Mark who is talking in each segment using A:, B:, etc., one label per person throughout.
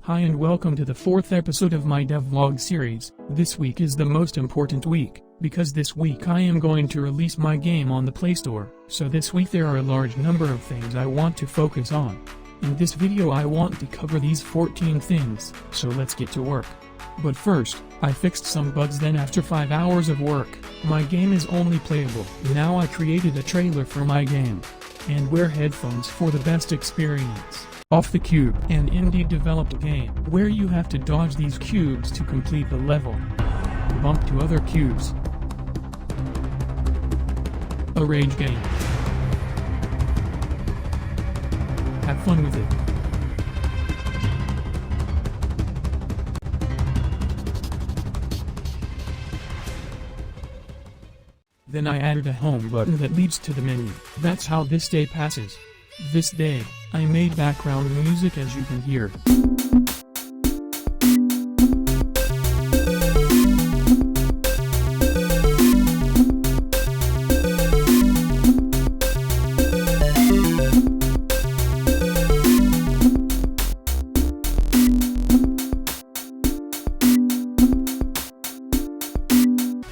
A: Hi and welcome to the 4th episode of my devlog series. This week is the most important week, because this week I am going to release my game on the Play Store. So this week there are a large number of things I want to focus on. In this video I want to cover these 14 things, so let's get to work. But first, I fixed some bugs, then after 5 hours of work, my game is only playable. Now I created a trailer for my game. And wear headphones for the best experience. Off the Cube, an indie developed game where you have to dodge these cubes to complete the level. Bump to other cubes. A rage game. Have fun with it. Then I added a home button that leads to the menu. That's how this day passes. This day, I made background music, as you can hear.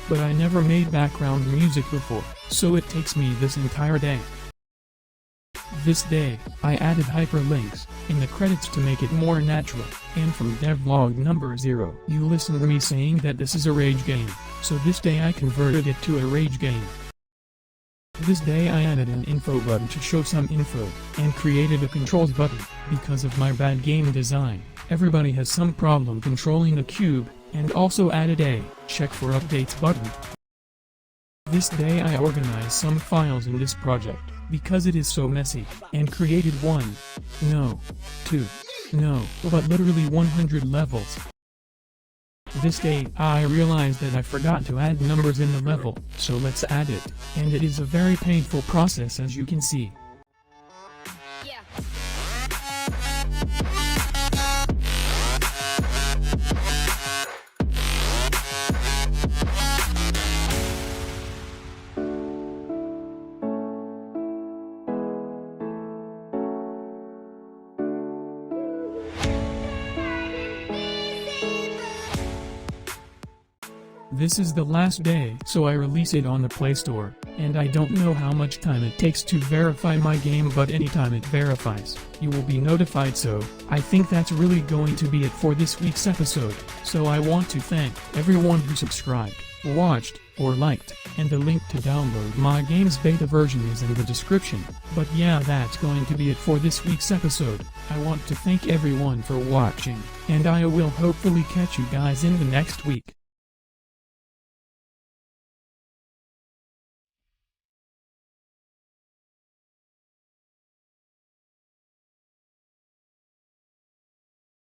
A: But I never made background music before, so it takes me this entire day. This day, I added hyperlinks in the credits to make it more natural, and from devlog number 0, you listened to me saying that this is a rage game, so this day I converted it to a rage game. This day I added an info button to show some info, and created a controls button. Because of my bad game design, everybody has some problem controlling the cube, and also added a check for updates button. This day I organized some files in this project, because it is so messy, and created but literally 100 levels. This day, I realized that I forgot to add numbers in the level, so let's add it, and it is a very painful process, as you can see. This is the last day, so I release it on the Play Store, and I don't know how much time it takes to verify my game, but anytime it verifies, you will be notified. So, I think that's really going to be it for this week's episode. So I want to thank everyone who subscribed, watched, or liked, and the link to download my game's beta version is in the description. But yeah, that's going to be it for this week's episode. I want to thank everyone for watching, and I will hopefully catch you guys in the next week.